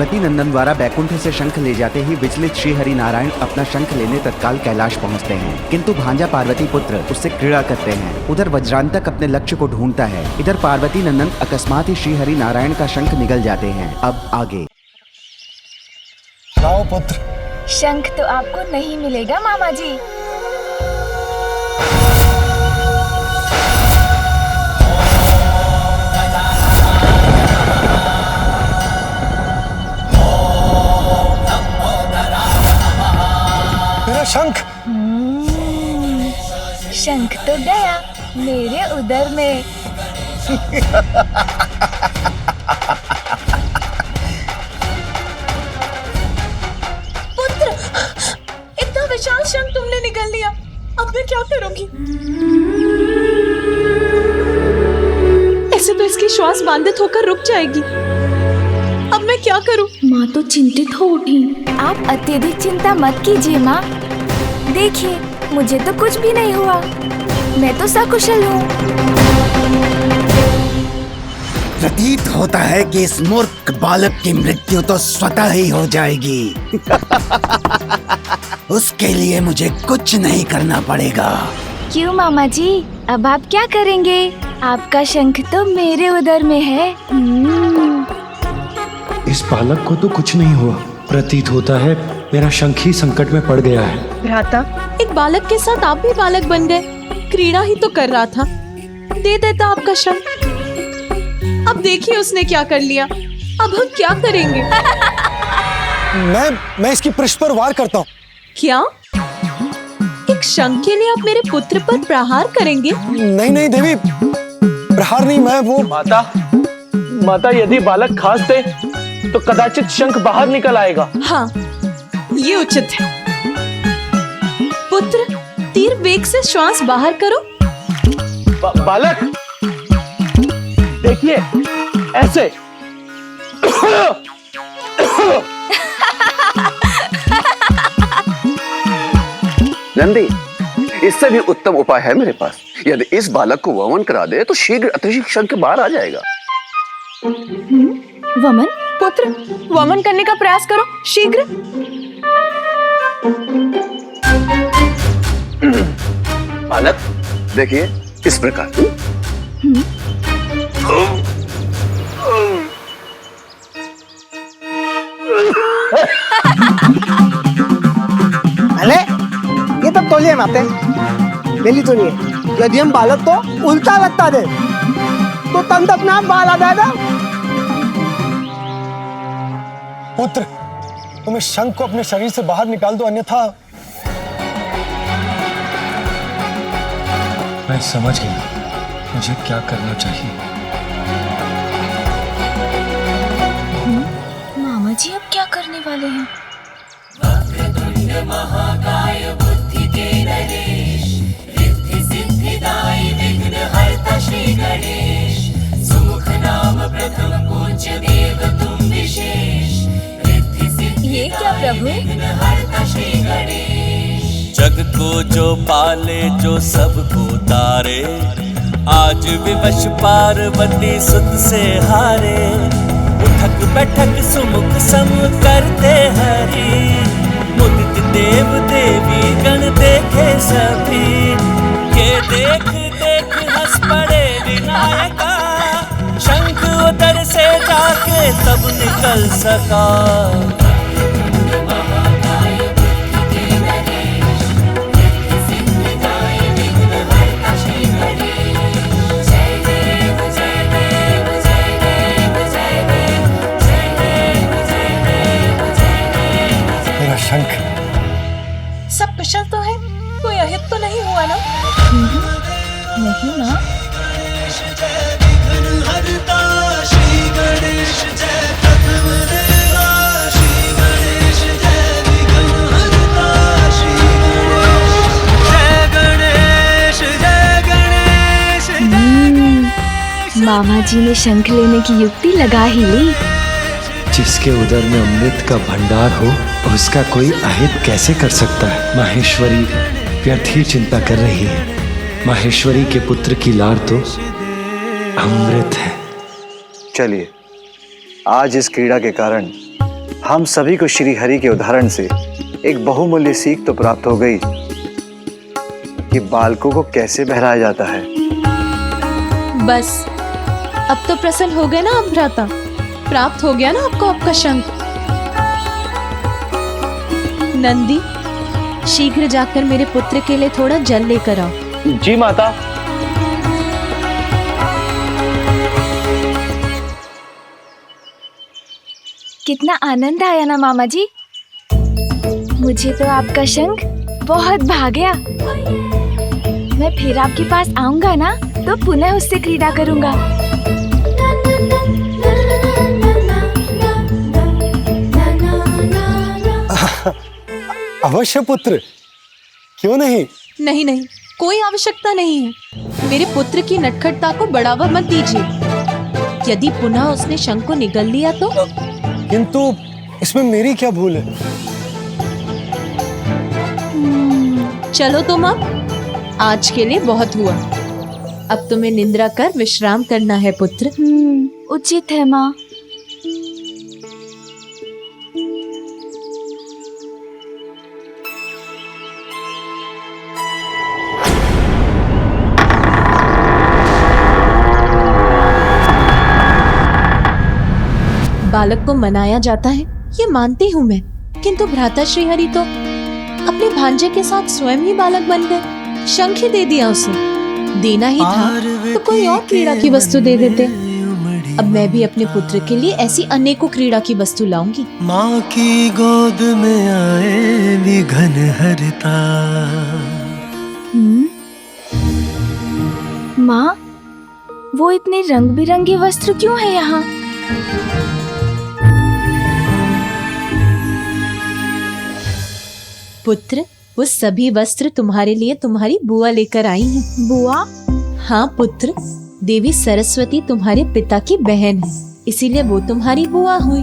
पार्वती नंदन द्वारा बैकुंठ से शंख ले जाते ही विचलित श्री हरि नारायण अपना शंख लेने तत्काल कैलाश पहुंचते हैं, किंतु भांजा पार्वती पुत्र उससे क्रीड़ा करते हैं। उधर वज्रांतक अपने लक्ष्य को ढूंढता है। इधर पार्वती नंदन अकस्मात ही श्री हरि नारायण का शंख निगल जाते हैं। अब आगे। लाओ पुत्र। शंख तो आपको नहीं मिलेगा मामा जी। मेरा शंख। शंख तो गया मेरे उदर में। पुत्र, इतना विशाल शंख तुमने निकाल लिया, अब मैं क्या करूंगी? ऐसे तो इसकी श्वास बाधित होकर रुक जाएगी। अब मैं क्या करूं? माँ तो चिंतित हो उठी। आप अत्यधिक चिंता मत कीजिए माँ। देखिए, मुझे तो कुछ भी नहीं हुआ, मैं तो सकुशल हूँ। प्रतीत होता है कि इस मूर्ख बालक की मृत्यु तो स्वतः ही हो जाएगी। उसके लिए मुझे कुछ नहीं करना पड़ेगा। क्यों मामा जी, अब आप क्या करेंगे? आपका शंख तो मेरे उदर में है। इस बालक को तो कुछ नहीं हुआ। प्रतीत होता है मेरा शंख ही संकट में पड़ गया है। भ्राता, एक बालक के साथ आप भी बालक बन गए। क्रीड़ा ही तो कर रहा था, दे देता आपका शंख। अब देखिए उसने क्या कर लिया। अब हम क्या करेंगे? मैं इसकी पृष्ठ पर वार करता हूँ। क्या? एक शंख के लिए आप मेरे पुत्र पर प्रहार करेंगे? नहीं देवी, प्रहार नहीं, मैं वो। माता, यदि बालक खास दे तो कदाचित शंख बाहर निकल आएगा। हाँ, ये उचित है। पुत्र, तीर वेग से श्वास बाहर करो। बालक, देखिए, ऐसे। नंदी, इससे भी उत्तम उपाय है मेरे पास। यदि इस बालक को वमन करा दे तो शीघ्र अतिशीघ्र शंख बाहर आ जाएगा। वमन? पुत्र, वमन करने का प्रयास करो शीघ्र। बालक, देखिए इस प्रकार। अरे ये तो तोलिए माते, मेली तोलिए। यदि हम बालक को उल्टा लगता दे तो तंत अपने आप बाहर आ जाएगा। पुत्र, तुम इस शंख को अपने शरीर से बाहर निकाल दो, अन्यथा। मैं समझ गया मुझे क्या करना चाहिए। मामा जी अब क्या करने वाले हैं? महाकाय बुद्धि के नरेश, रिद्धि सिद्धिदायी विघ्नहर्ता श्री गणेश, सुमुख नाम प्रथम पूज्य देव तुम विशेष, रिद्धि ये क्या प्रभु? विघ्नहर्ता श्री गणेश। जग को जो पाले, जो सबको तारे, आज विवश पार्वती सुत से हारे। उठक बैठक सुमुख सम करते हरि, मुदित देव देवी गण देखे सभी। ये देख देख हंस पड़े विनायका, शंख उदर से जाके तब निकल सका। शंख। सब कुशल तो है, कोई अहित तो नहीं हुआ ना? नहीं ना। मामा जी ने शंख लेने की युक्ति लगा ही ली। जिसके उदर में अमृत का भंडार हो उसका कोई अहित कैसे कर सकता है। माहेश्वरी व्यर्थ ही चिंता कर रही है। माहेश्वरी के पुत्र की लार तो अमृत है। चलिए, आज इस क्रीड़ा के कारण हम सभी को श्री हरि के उदाहरण से एक बहुमूल्य सीख तो प्राप्त हो गई कि बालकों को कैसे बहलाया जाता है। बस अब तो प्रसन्न हो गए ना आप भ्राता? प्राप्त हो गया ना आपको आपका शंख? नंदी, शीघ्र जाकर मेरे पुत्र के लिए थोड़ा जल लेकर आओ। जी माता। कितना आनंद आया ना मामा जी। मुझे तो आपका शंख बहुत भा गया। मैं फिर आपके पास आऊंगा ना तो पुनः उससे क्रीड़ा करूंगा। अवश्य पुत्र, क्यों नहीं? नहीं नहीं, कोई आवश्यकता नहीं है। मेरे पुत्र की नटखटता को बढ़ावा मत दीजिए। यदि पुनः उसने शंख को निगल लिया तो? किंतु इसमें मेरी क्या भूल है? चलो तुम अब, आज के लिए बहुत हुआ। अब तुम्हें निद्रा कर विश्राम करना है पुत्र। उचित है माँ। बालक को मनाया जाता है, ये मानती हूँ मैं, किंतु भ्राता श्रीहरि तो अपने भांजे के साथ स्वयं ही बालक बन गए। शंख ही दे दिया उसे। देना ही था तो कोई और क्रीड़ा की वस्तु दे देते। अब मैं भी अपने पुत्र के लिए ऐसी अनेकों क्रीड़ा की वस्तु लाऊंगी। माँ की गोद में आए विघन हरता। माँ, वो इतने रंग बिरंगे वस्त्र क्यों है यहाँ? पुत्र, वो सभी वस्त्र तुम्हारे लिए तुम्हारी बुआ लेकर आई है। बुआ? हाँ पुत्र, देवी सरस्वती तुम्हारे पिता की बहन है, इसीलिए वो तुम्हारी बुआ हुई।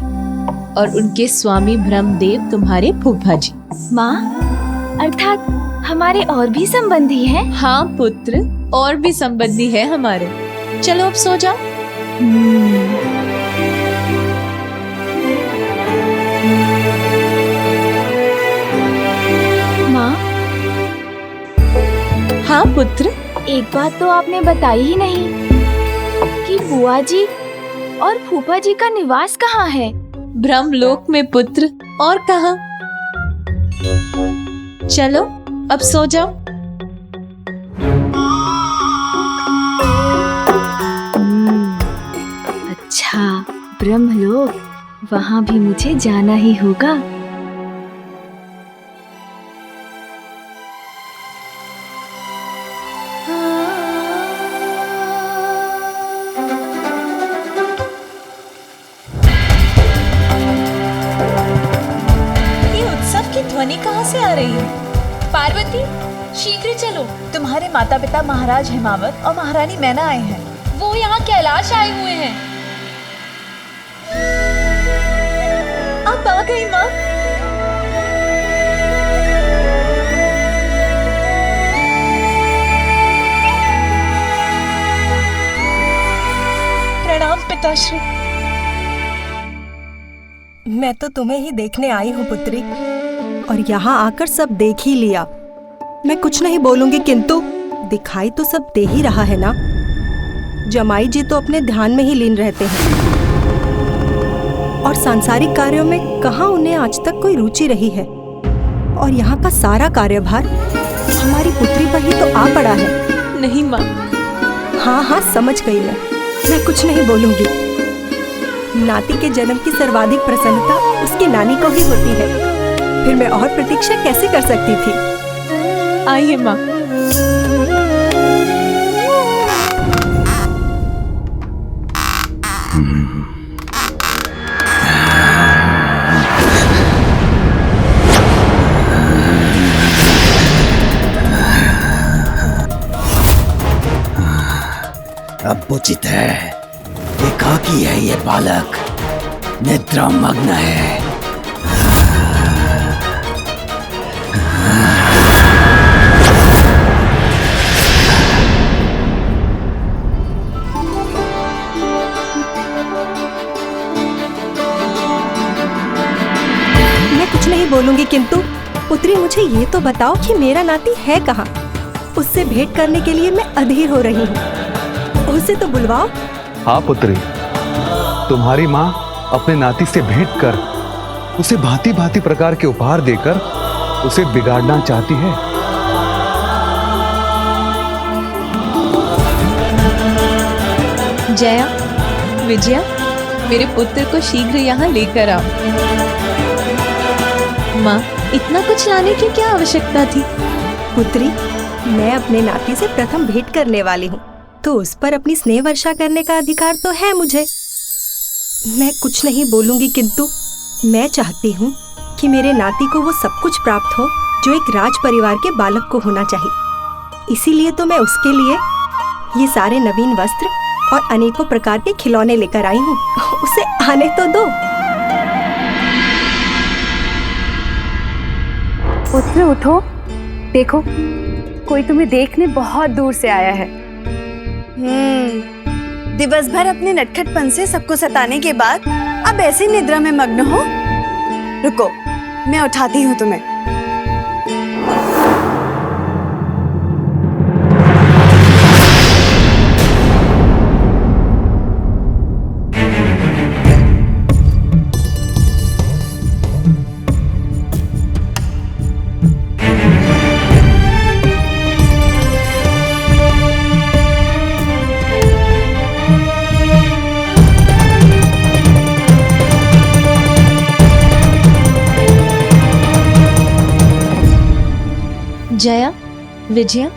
और उनके स्वामी ब्रह्मदेव तुम्हारे फूफा जी। माँ, अर्थात हमारे और भी संबंधी हैं? हाँ पुत्र, और भी संबंधी है हमारे। चलो अब सो जाओ। हाँ पुत्र। एक बात तो आपने बताई ही नहीं कि बुआ जी और फूफा जी का निवास कहाँ है? ब्रह्मलोक में पुत्र, और कहाँ। चलो अब सो जाओ। अच्छा, ब्रह्मलोक, वहाँ भी मुझे जाना ही होगा। ध्वनि कहाँ से आ रही है? पार्वती, शीघ्र चलो। तुम्हारे माता पिता महाराज हिमावत और महारानी मैना आए हैं। वो यहाँ कैलाश आए हुए हैं। अब आ गई माँ। प्रणाम पिताश्री। मैं तो तुम्हें ही देखने आई हूँ पुत्री, और यहाँ आकर सब देख ही लिया। मैं कुछ नहीं बोलूंगी, किंतु दिखाई तो सब दे ही रहा है ना। जमाई जी तो अपने ध्यान में ही लीन रहते हैं, और सांसारिक कार्यों में कहाँ उन्हें आज तक कोई रुचि रही है। और यहाँ का सारा कार्यभार हमारी पुत्री पर ही तो आ पड़ा है। नहीं माँ। हाँ हाँ, समझ गई मैं कुछ नहीं बोलूंगी। नाती के जन्म की सर्वाधिक प्रसन्नता उसकी नानी को ही होती है, फिर मैं और प्रतीक्षा कैसे कर सकती थी। आइए माँ। अब उचित है। एकाकी है ये बालक, निद्रा मग्न है। नहीं बोलूंगी, किंतु पुत्री मुझे ये तो बताओ कि मेरा नाती है कहाँ? उससे भेंट करने के लिए मैं अधीर हो रही हूँ। उसे तो बुलवाओ। हाँ पुत्री, तुम्हारी माँ अपने नाती से भेंट कर उसे भांति भांति प्रकार के उपहार देकर उसे बिगाड़ना चाहती है। जया, विजया, मेरे पुत्र को शीघ्र यहाँ लेकर आओ। माँ, इतना कुछ लाने की क्या आवश्यकता थी? पुत्री, मैं अपने नाती से प्रथम भेंट करने वाली हूँ, तो उस पर अपनी स्नेह वर्षा करने का अधिकार तो है मुझे। मैं कुछ नहीं बोलूंगी, किंतु मैं चाहती हूँ कि मेरे नाती को वो सब कुछ प्राप्त हो जो एक राज परिवार के बालक को होना चाहिए। इसीलिए तो मैं उसके लिए ये सारे नवीन वस्त्र और अनेकों प्रकार के खिलौने लेकर आई हूँ। उसे आने तो दो। पुत्र उठो, देखो कोई तुम्हें देखने बहुत दूर से आया है। दिवस भर अपने नटखटपन से सबको सताने के बाद अब ऐसी निद्रा में मग्न हो। रुको, मैं उठाती हूँ तुम्हें। जया, विजया,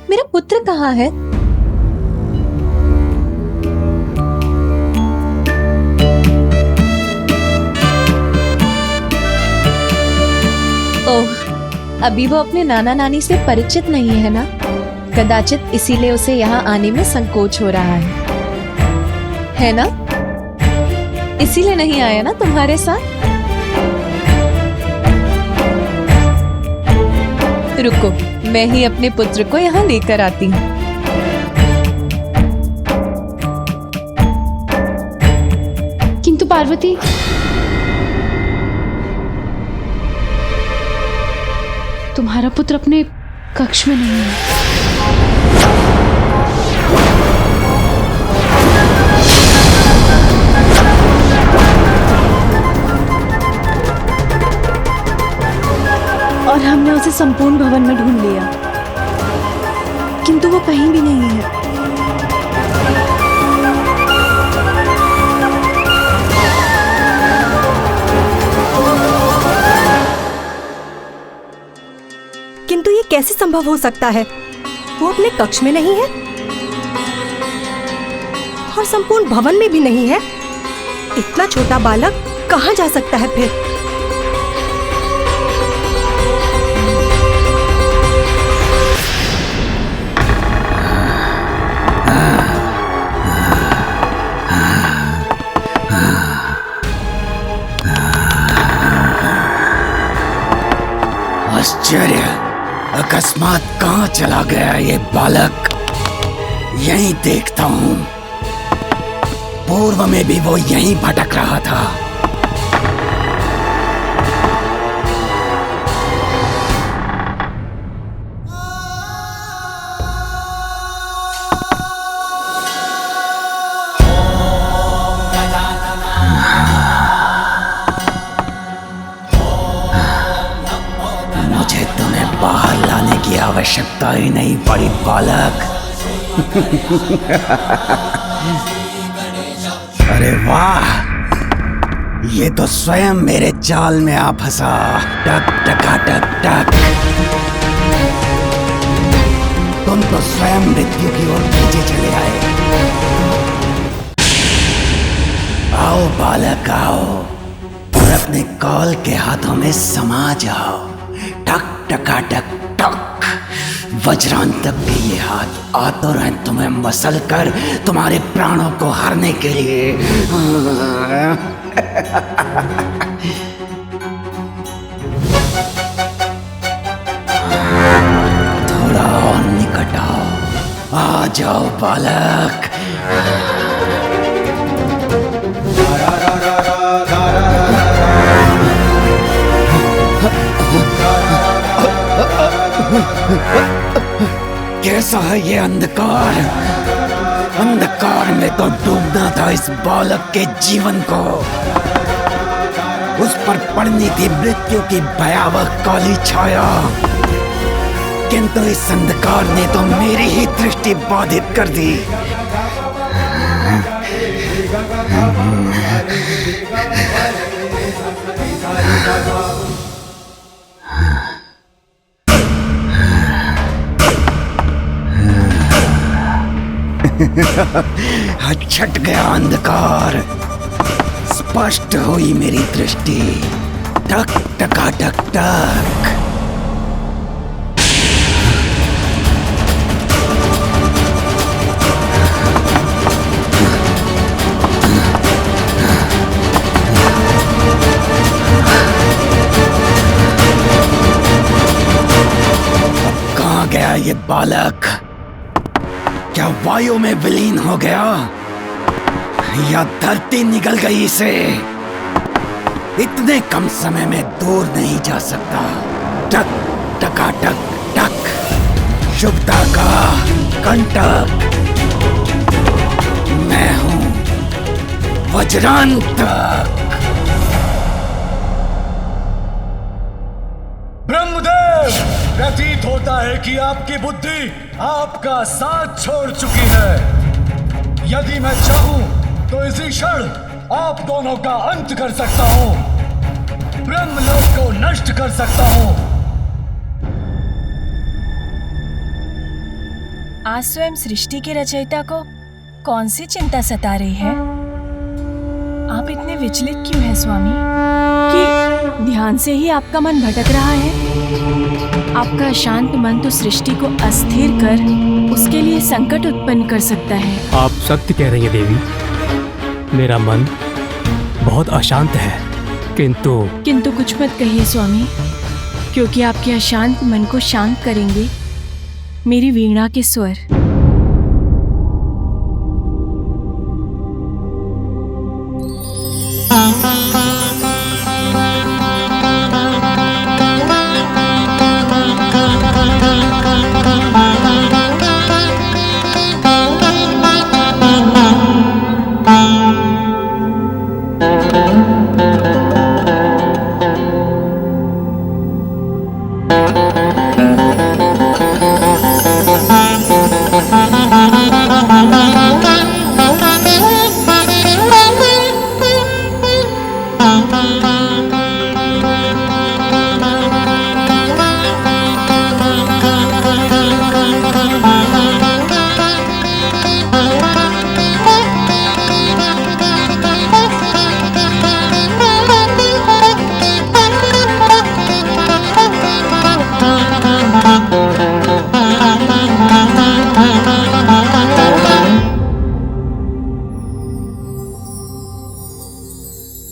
मेरा पुत्र कहाँ है? ओह, अभी वो अपने नाना नानी से परिचित नहीं है ना? कदाचित इसीलिए उसे यहाँ आने में संकोच हो रहा है ना? इसीलिए नहीं आया ना तुम्हारे साथ? रुको, मैं ही अपने पुत्र को यहाँ लेकर आती हूँ। किंतु पार्वती, तुम्हारा पुत्र अपने कक्ष में नहीं है। और हमने उसे संपूर्ण भवन में ढूंढ लिया, किंतु वो कहीं भी नहीं है। किंतु ये कैसे संभव हो सकता है? वो अपने कक्ष में नहीं है और संपूर्ण भवन में भी नहीं है। इतना छोटा बालक कहाँ जा सकता है फिर? आश्चर्य, अकस्मात कहाँ चला गया ये बालक? यहीं देखता हूँ। पूर्व में भी वो यहीं भटक रहा था। आवश्यकता ही नहीं पड़ी बालक। अरे वाह, ये तो स्वयं मेरे जाल में आ फंसा। टक टका टक टक। तुम तो स्वयं मृत्यु की ओर खींचे चले आए। आओ बालक आओ, और अपने कौल के हाथों में समा जाओ। टक टका टक टक। वज्रांतक के ये हाथ आतुर हैं तुम्हें मसल कर तुम्हारे प्राणों को हरने के लिए। थोड़ा और निकट आओ, आ जाओ बालक। सा है ये अंधकार? अंधकार में तो डूबना था इस बालक के जीवन को। उस पर पड़नी थी मृत्यु की भयावह काली छाया, किंतु इस अंधकार ने तो मेरी ही दृष्टि बाधित कर दी। छट गया अंधकार, स्पष्ट हुई मेरी दृष्टि। टक टका टक टक। अब कहाँ गया ये बालक? क्या वायु में विलीन हो गया या धरती निगल गई इसे? इतने कम समय में दूर नहीं जा सकता। टक टका टक टक। शुभता का कंटक। मैं हूं वज्रांतक। ब्रह्मदेव, प्रतीत होता है कि आपकी बुद्धि आपका साथ छोड़ चुकी है। यदि मैं चाहूं तो इसी क्षण आप दोनों का अंत कर सकता हूं, ब्रह्मलोक को नष्ट कर सकता हूं। आज स्वयं सृष्टि के रचयिता को कौन सी चिंता सता रही है? आप इतने विचलित क्यों हैं स्वामी? कि ध्यान से ही आपका मन भटक रहा है? आपका अशांत मन तो सृष्टि को अस्थिर कर उसके लिए संकट उत्पन्न कर सकता है। आप सत्य कह रही हैं देवी, मेरा मन बहुत अशांत है, किंतु कुछ मत कहिए स्वामी, क्योंकि आपके अशांत मन को शांत करेंगे मेरी वीणा के स्वर।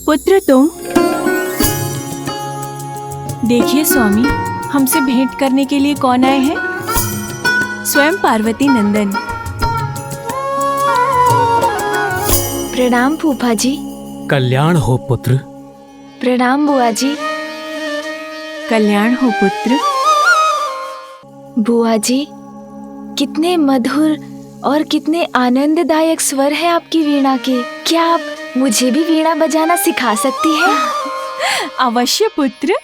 पुत्र तुम देखिए स्वामी, हमसे भेंट करने के लिए कौन आए हैं? स्वयं पार्वती नंदन। प्रणाम फूफा जी। कल्याण हो पुत्र। प्रणाम बुआ जी। कल्याण हो पुत्र। बुआ जी, कितने मधुर और कितने आनंददायक स्वर है आपकी वीणा के। क्या आप मुझे भी वीणा बजाना सिखा सकती हैं? अवश्य पुत्र।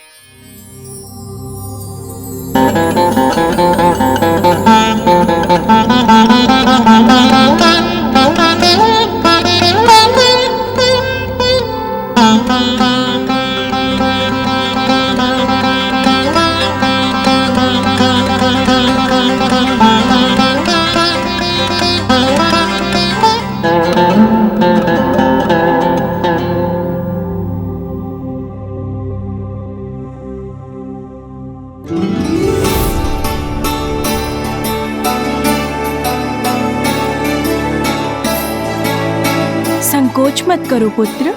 संकोच मत करो पुत्र,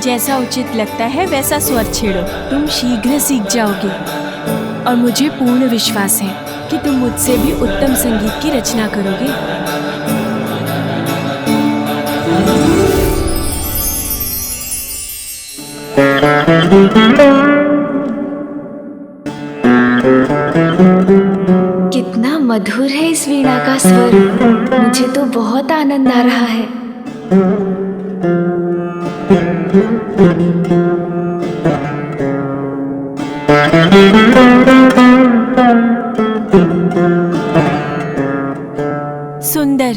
जैसा उचित लगता है वैसा स्वर छेड़ो, तुम शीघ्र सीख जाओगे। और मुझे पूर्ण विश्वास है कि तुम मुझसे भी उत्तम संगीत की रचना करोगे। कितना मधुर है इस वीणा का स्वर। मुझे तो बहुत आनंद आ रहा है। सुंदर,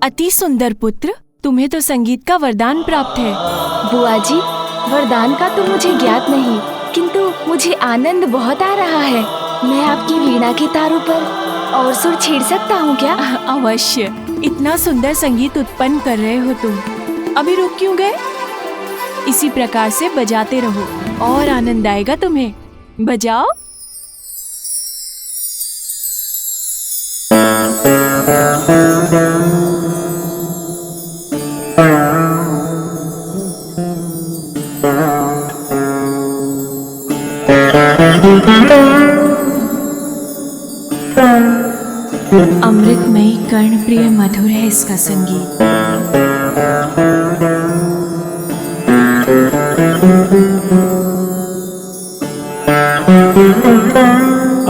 अति सुंदर पुत्र। तुम्हें तो संगीत का वरदान प्राप्त है। बुआ जी, वरदान का तो मुझे ज्ञात नहीं, किंतु मुझे आनंद बहुत आ रहा है। मैं आपकी वीणा के तारों पर और सुर छेड़ सकता हूँ क्या? अवश्य। इतना सुंदर संगीत उत्पन्न कर रहे हो तुम, अभी रुक क्यों गए? इसी प्रकार से बजाते रहो और आनंद आएगा तुम्हें। बजाओ। अमृतमयी कर्णप्रिय मधुर है इसका संगीत।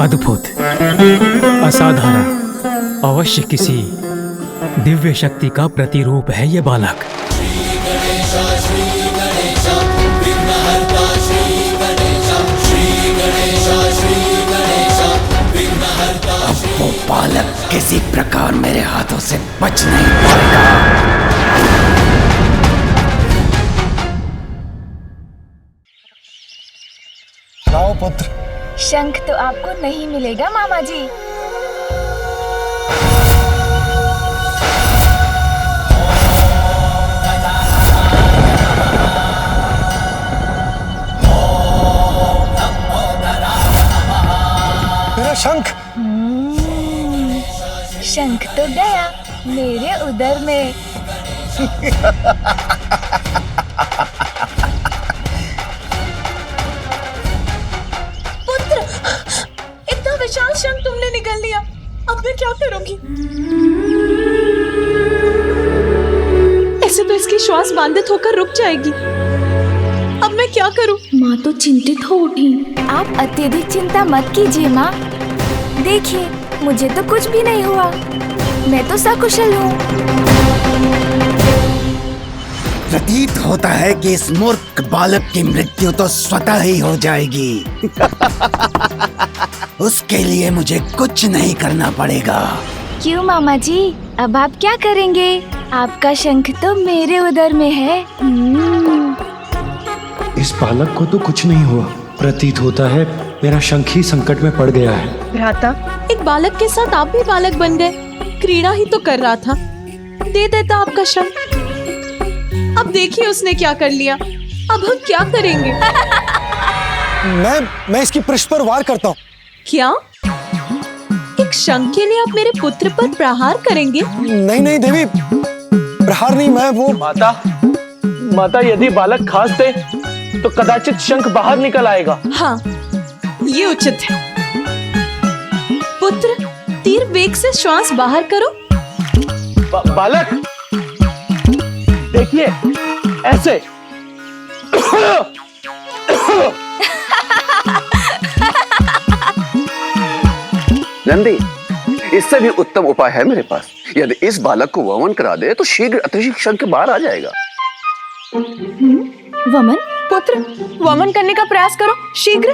अद्भुत, असाधारण, अवश्य किसी दिव्य शक्ति का प्रतिरूप है ये बालक। वो बालक किसी प्रकार मेरे हाथों से बच नहीं पाएगा। लाओ पुत्र। शंख तो आपको नहीं मिलेगा मामा जी। मेरा शंख। शंख तो गया मेरे उदर में। पुत्र, इतना विशाल शंख तुमने निकाल लिया, अब मैं क्या करूंगी? ऐसे तो इसकी श्वास बाधित होकर रुक जाएगी। अब मैं क्या करूं? माँ तो चिंतित हो उठी। आप अत्यधिक चिंता मत कीजिए माँ। देखिए, मुझे तो कुछ भी नहीं हुआ। मैं तो सकुशल हूँ। प्रतीत होता है कि इस मूर्ख बालक की मृत्यु तो स्वतः ही हो जाएगी। उसके लिए मुझे कुछ नहीं करना पड़ेगा। क्यों मामा जी, अब आप क्या करेंगे? आपका शंख तो मेरे उदर में है। इस बालक को तो कुछ नहीं हुआ। प्रतीत होता है मेरा शंख ही संकट में पड़ गया है। भ्राता, एक बालक के साथ आप भी बालक बन गए। क्रीड़ा ही तो कर रहा था, दे देता आपका शंख। अब देखिए उसने क्या कर लिया। अब हम क्या करेंगे? मैं इसकी पृष्ठ पर वार करता हूँ। क्या? एक शंख के लिए आप मेरे पुत्र पर प्रहार करेंगे? नहीं नहीं देवी, प्रहार नहीं, मैं वो। माता, यदि बालक खास दे तो कदाचित शंख बाहर निकल आएगा। हाँ, ये उचित है। पुत्र, तीर वेग से श्वास बाहर करो। बालक, देखिए, ऐसे। नंदी, इससे भी उत्तम उपाय है मेरे पास। यदि इस बालक को वमन करा दे तो शीघ्र अतिशीघ्र शंख बाहर आ जाएगा। वमन? पुत्र, वमन करने का प्रयास करो शीघ्र।